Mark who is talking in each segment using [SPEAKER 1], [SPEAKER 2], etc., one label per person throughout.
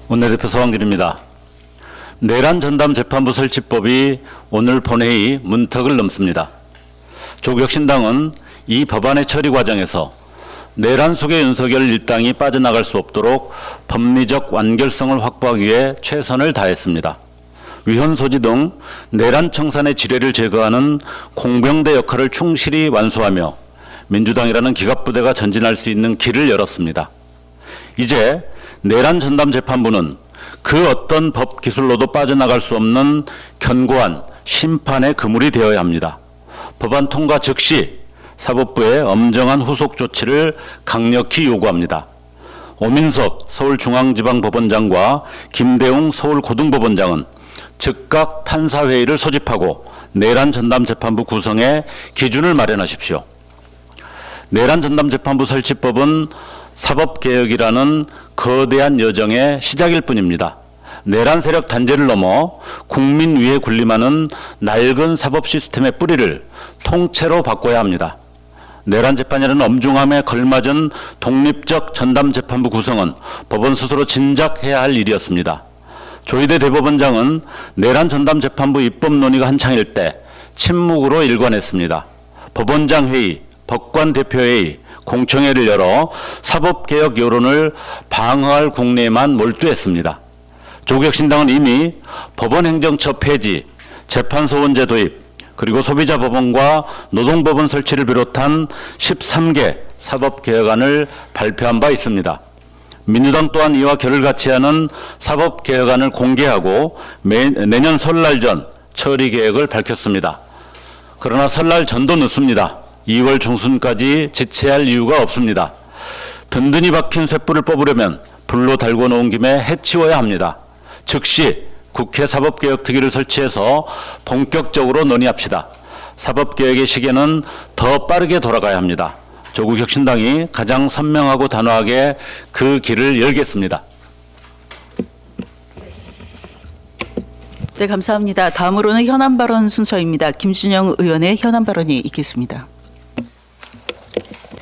[SPEAKER 1] 원내대표 서한길입니다. 내란 전담 재판부 설치법이 오늘 본회의 문턱을 넘습니다. 조국혁신당은 이 법안의 처리 과정에서 내란 속의 윤석열 일당이 빠져나갈 수 없도록 법리적 완결성을 확보하기 위해 최선을 다했습니다. 위헌 소지 등 내란 청산의 지뢰를 제거하는 공병대 역할을 충실히 완수하며 민주당이라는 기갑부대가 전진할 수 있는 길을 열었습니다. 이제 내란 전담 재판부는 그 어떤 법 기술로도 빠져나갈 수 없는 견고한 심판의 그물이 되어야 합니다. 법안 통과 즉시 사법부의 엄정한 후속 조치를 강력히 요구합니다. 오민석 서울중앙지방법원장과 김대웅 서울고등법원장은 즉각 판사회의를 소집하고 내란 전담 재판부 구성에 기준을 마련하십시오. 내란 전담 재판부 설치법은 사법개혁이라는 거대한 여정의 시작일 뿐입니다. 내란 세력 단죄를 넘어 국민 위에 군림하는 낡은 사법 시스템의 뿌리를 통째로 바꿔야 합니다. 내란 재판이라는 엄중함에 걸맞은 독립적 전담 재판부 구성은 법원 스스로 진작해야 할 일이었습니다. 조희대 대법원장은 내란 전담 재판부 입법 논의가 한창일 때 침묵으로 일관했습니다. 법원장 회의, 법관 대표회의, 공청회를 열어 사법개혁 여론을 방어할 국내에만 몰두했습니다. 조국혁신당은 이미 법원행정처 폐지, 재판소원제 도입, 그리고 소비자법원과 노동법원 설치를 비롯한 13개 사법개혁안을 발표한 바 있습니다. 민주당 또한 이와 결을 같이 하는 사법개혁안을 공개하고 내년 설날 전 처리 계획을 밝혔습니다. 그러나 설날 전도 늦습니다. 2월 중순까지 지체할 이유가 없습니다. 든든히 박힌 쇳불을 뽑으려면 불로 달궈 놓은 김에 해치워야 합니다. 즉시 국회 사법개혁특위를 설치해서 본격적으로 논의합시다. 사법개혁의 시계는 더 빠르게 돌아가야 합니다. 조국혁신당이 가장 선명하고 단호하게 그 길을 열겠습니다.
[SPEAKER 2] 네, 감사합니다. 다음으로는 현안 발언 순서입니다. 김준영 의원의 현안 발언이 있겠습니다.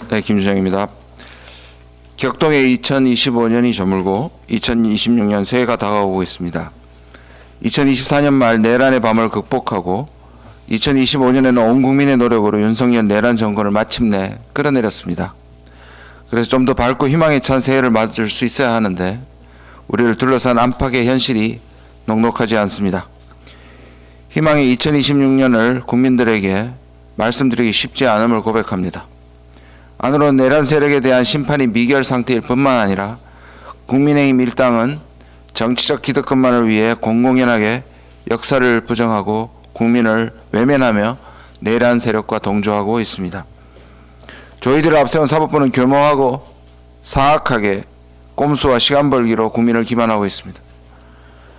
[SPEAKER 3] 네, 김준영입니다. 격동의 2025년이 저물고 2026년 새해가 다가오고 있습니다. 2024년 말 내란의 밤을 극복하고 2025년에는 온 국민의 노력으로 윤석열 내란 정권을 마침내 끌어내렸습니다. 그래서 좀 더 밝고 희망에 찬 새해를 맞을 수 있어야 하는데 우리를 둘러싼 안팎의 현실이 녹록하지 않습니다. 희망의 2026년을 국민들에게 말씀드리기 쉽지 않음을 고백합니다. 안으로는 내란 세력에 대한 심판이 미결 상태일 뿐만 아니라 국민의힘 일당은 정치적 기득권만을 위해 공공연하게 역사를 부정하고 국민을 외면하며 내란 세력과 동조하고 있습니다. 조이들을 앞세운 사법부는 교묘하고 사악하게 꼼수와 시간 벌기로 국민을 기만하고 있습니다.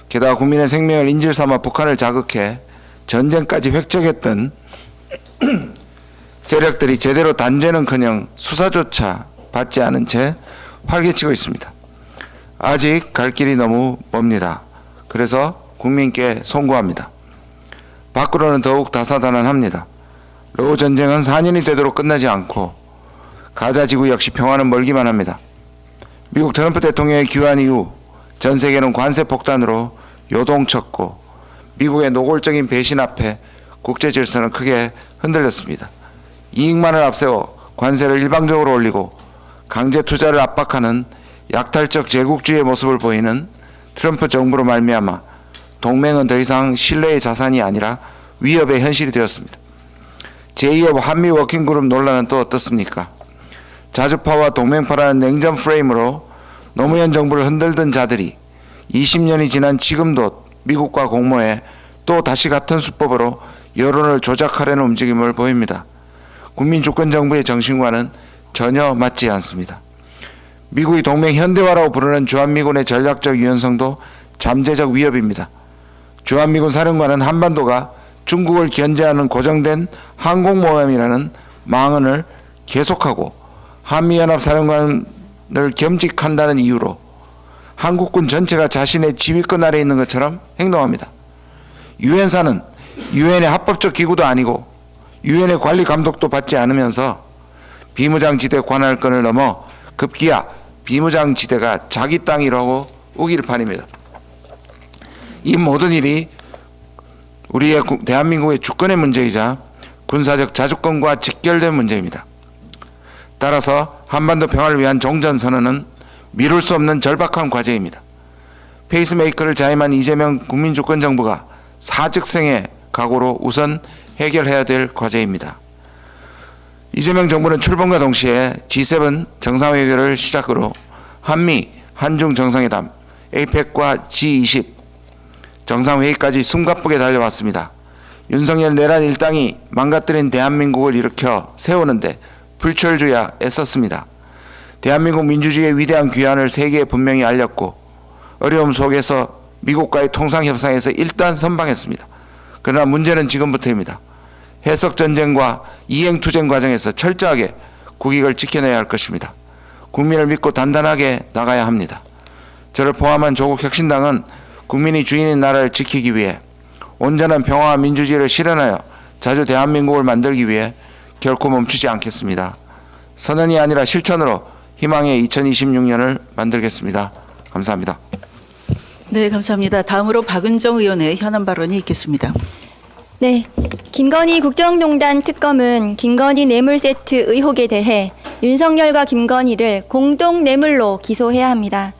[SPEAKER 3] 게다가 국민의 생명을 인질 삼아 북한을 자극해 전쟁까지 획정했던 세력들이 제대로 단죄는커녕 수사조차 받지 않은 채 활개치고 있습니다. 아직 갈 길이 너무 멉니다. 그래서 국민께 송구합니다. 밖으로는 더욱 다사다난합니다. 러우 전쟁은 4년이 되도록 끝나지 않고 가자 지구 역시 평화는 멀기만 합니다. 미국 트럼프 대통령의 귀환 이후 전 세계는 관세 폭탄으로 요동쳤고 미국의 노골적인 배신 앞에 국제 질서는 크게 흔들렸습니다. 이익만을 앞세워 관세를 일방적으로 올리고 강제 투자를 압박하는 약탈적 제국주의의 모습을 보이는 트럼프 정부로 말미암아 동맹은 더 이상 신뢰의 자산이 아니라 위협의 현실이 되었습니다. 제2의 한미 워킹그룹 논란은 또 어떻습니까? 자주파와 동맹파라는 냉전 프레임으로 노무현 정부를 흔들던 자들이 20년이 지난 지금도 미국과 공모해 또 다시 같은 수법으로 여론을 조작하려는 움직임을 보입니다. 국민주권정부의 정신과는 전혀 맞지 않습니다. 미국이 동맹 현대화라고 부르는 주한미군의 전략적 유연성도 잠재적 위협입니다. 주한미군 사령관은 한반도가 중국을 견제하는 고정된 항공모함이라는 망언을 계속하고 한미연합 사령관을 겸직한다는 이유로 한국군 전체가 자신의 지휘권 아래 있는 것처럼 행동합니다. 유엔사는 유엔의 합법적 기구도 아니고 유엔의 관리 감독도 받지 않으면서 비무장지대 관할권을 넘어 급기야 비무장지대가 자기 땅이라고 우길 판입니다. 이 모든 일이 우리의 대한민국의 주권의 문제이자 군사적 자주권과 직결된 문제입니다. 따라서 한반도 평화를 위한 종전선언은 미룰 수 없는 절박한 과제입니다. 페이스메이커를 자임한 이재명 국민주권정부가 사즉생의 각오로 우선 해결해야 될 과제입니다. 이재명 정부는 출범과 동시에 G7 정상회의를 시작으로 한미, 한중 정상회담, APEC과 G20 정상회의까지 숨가쁘게 달려왔습니다. 윤석열 내란 일당이 망가뜨린 대한민국을 일으켜 세우는데 불철주야 애썼습니다. 대한민국 민주주의의 위대한 귀환을 세계에 분명히 알렸고 어려움 속에서 미국과의 통상협상에서 일단 선방했습니다. 그러나 문제는 지금부터입니다. 해석전쟁과 이행투쟁 과정에서 철저하게 국익을 지켜내야 할 것입니다. 국민을 믿고 단단하게 나가야 합니다. 저를 포함한 조국혁신당은 국민이 주인인 나라를 지키기 위해 온전한 평화와 민주주의를 실현하여 자주 대한민국을 만들기 위해 결코 멈추지 않겠습니다. 선언이 아니라 실천으로 희망의 2026년을 만들겠습니다. 감사합니다.
[SPEAKER 2] 네, 감사합니다. 다음으로 박은정 의원의 현안 발언이 있겠습니다.
[SPEAKER 4] 네, 김건희 국정농단 특검은 김건희 뇌물 세트 의혹에 대해 윤석열과 김건희를 공동 뇌물로 기소해야 합니다.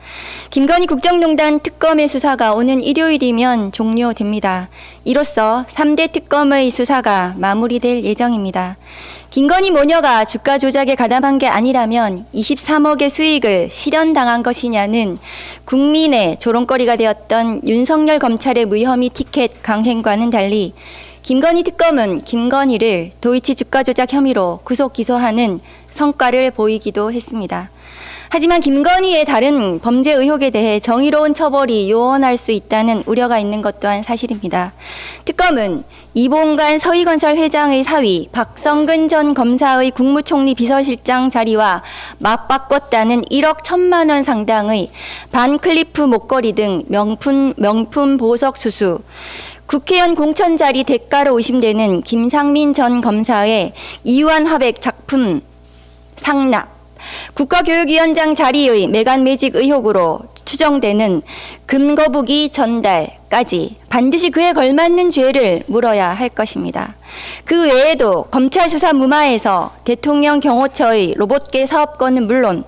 [SPEAKER 4] 김건희 국정농단 특검의 수사가 오는 일요일이면 종료됩니다. 이로써 3대 특검의 수사가 마무리될 예정입니다. 김건희 모녀가 주가 조작에 가담한 게 아니라면 23억의 수익을 실현당한 것이냐는 국민의 조롱거리가 되었던 윤석열 검찰의 무혐의 티켓 강행과는 달리 김건희 특검은 김건희를 도이치 주가 조작 혐의로 구속 기소하는 성과를 보이기도 했습니다. 하지만 김건희의 다른 범죄 의혹에 대해 정의로운 처벌이 요원할 수 있다는 우려가 있는 것 또한 사실입니다. 특검은 이봉관 서희건설 회장의 사위 박성근 전 검사의 국무총리 비서실장 자리와 맞바꿨다는 1억 1천만 원 상당의 반클리프 목걸이 등 명품 보석 수수, 국회의원 공천 자리 대가로 의심되는 김상민 전 검사의 이유한 화백 작품 상납, 국가교육위원장 자리의 매간 매직 의혹으로 추정되는 금거북이 전달까지 반드시 그에 걸맞는 죄를 물어야 할 것입니다. 그 외에도 검찰 수사 무마에서 대통령 경호처의 로봇계 사업권은 물론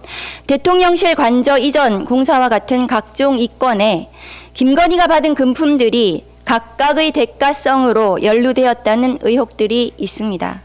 [SPEAKER 4] 대통령실 관저 이전 공사와 같은 각종 이권에 김건희가 받은 금품들이 각각의 대가성으로 연루되었다는 의혹들이 있습니다.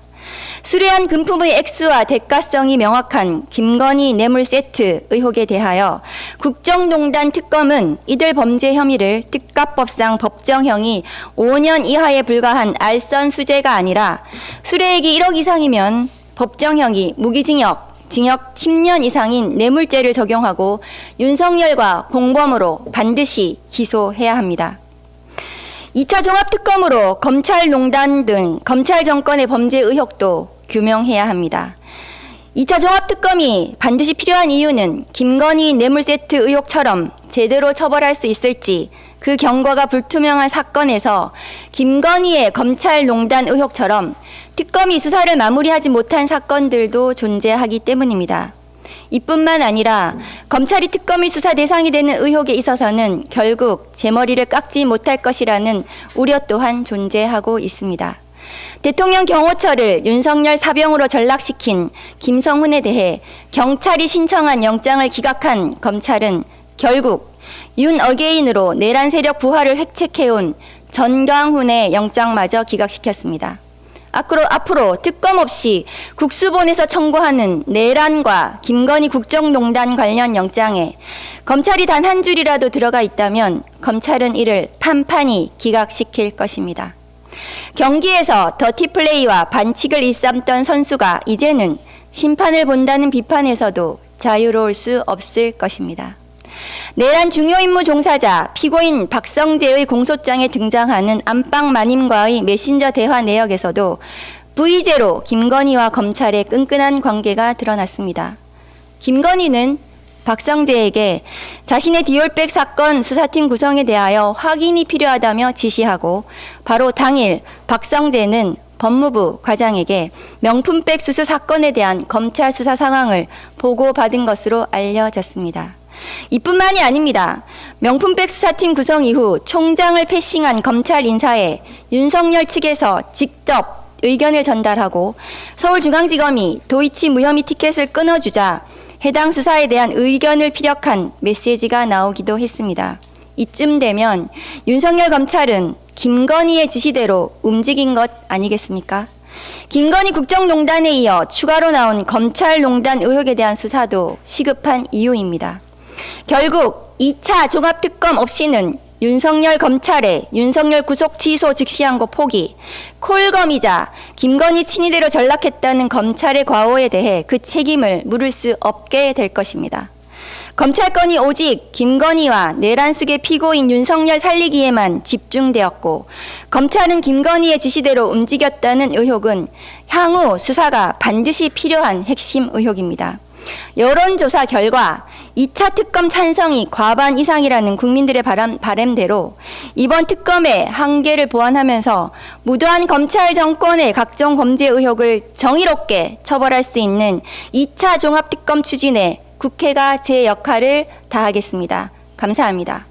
[SPEAKER 4] 수뢰한 금품의 액수와 대가성이 명확한 김건희 뇌물 세트 의혹에 대하여 국정농단 특검은 이들 범죄 혐의를 특가법상 법정형이 5년 이하에 불과한 알선 수재가 아니라 수뢰액이 1억 이상이면 법정형이 무기징역, 징역 10년 이상인 뇌물죄를 적용하고 윤석열과 공범으로 반드시 기소해야 합니다. 2차 종합특검으로 검찰농단 등 검찰 정권의 범죄 의혹도 규명해야 합니다. 2차 종합특검이 반드시 필요한 이유는 김건희 뇌물세트 의혹처럼 제대로 처벌할 수 있을지 그 경과가 불투명한 사건에서 김건희의 검찰농단 의혹처럼 특검이 수사를 마무리하지 못한 사건들도 존재하기 때문입니다. 이뿐만 아니라 검찰이 특검의 수사 대상이 되는 의혹에 있어서는 결국 제 머리를 깎지 못할 것이라는 우려 또한 존재하고 있습니다. 대통령 경호처를 윤석열 사병으로 전락시킨 김성훈에 대해 경찰이 신청한 영장을 기각한 검찰은 결국 윤 어게인으로 내란 세력 부활을 획책해온 전광훈의 영장마저 기각시켰습니다. 앞으로 특검 없이 국수본에서 청구하는 내란과 김건희 국정농단 관련 영장에 검찰이 단 한 줄이라도 들어가 있다면 검찰은 이를 판판히 기각시킬 것입니다. 경기에서 더티플레이와 반칙을 일삼던 선수가 이제는 심판을 본다는 비판에서도 자유로울 수 없을 것입니다. 내란 중요 임무 종사자 피고인 박성재의 공소장에 등장하는 안방 마님과의 메신저 대화 내역에서도 V제로 김건희와 검찰의 끈끈한 관계가 드러났습니다. 김건희는 박성재에게 자신의 디올백 사건 수사팀 구성에 대하여 확인이 필요하다며 지시하고 바로 당일 박성재는 법무부 과장에게 명품백 수수 사건에 대한 검찰 수사 상황을 보고받은 것으로 알려졌습니다. 이뿐만이 아닙니다. 명품백 수사팀 구성 이후 총장을 패싱한 검찰 인사에 윤석열 측에서 직접 의견을 전달하고 서울중앙지검이 도이치 무혐의 티켓을 끊어주자 해당 수사에 대한 의견을 피력한 메시지가 나오기도 했습니다. 이쯤 되면 윤석열 검찰은 김건희의 지시대로 움직인 것 아니겠습니까? 김건희 국정농단에 이어 추가로 나온 검찰농단 의혹에 대한 수사도 시급한 이유입니다. 결국 2차 종합특검 없이는 윤석열 검찰의 윤석열 구속 취소 즉시한 거 포기, 콜검이자 김건희 친위대로 전락했다는 검찰의 과오에 대해 그 책임을 물을 수 없게 될 것입니다. 검찰권이 오직 김건희와 내란숙의 피고인 윤석열 살리기에만 집중되었고 검찰은 김건희의 지시대로 움직였다는 의혹은 향후 수사가 반드시 필요한 핵심 의혹입니다. 여론조사 결과 2차 특검 찬성이 과반 이상이라는 국민들의 바람대로 이번 특검의 한계를 보완하면서 무도한 검찰 정권의 각종 범죄 의혹을 정의롭게 처벌할 수 있는 2차 종합특검 추진에 국회가 제 역할을 다하겠습니다. 감사합니다.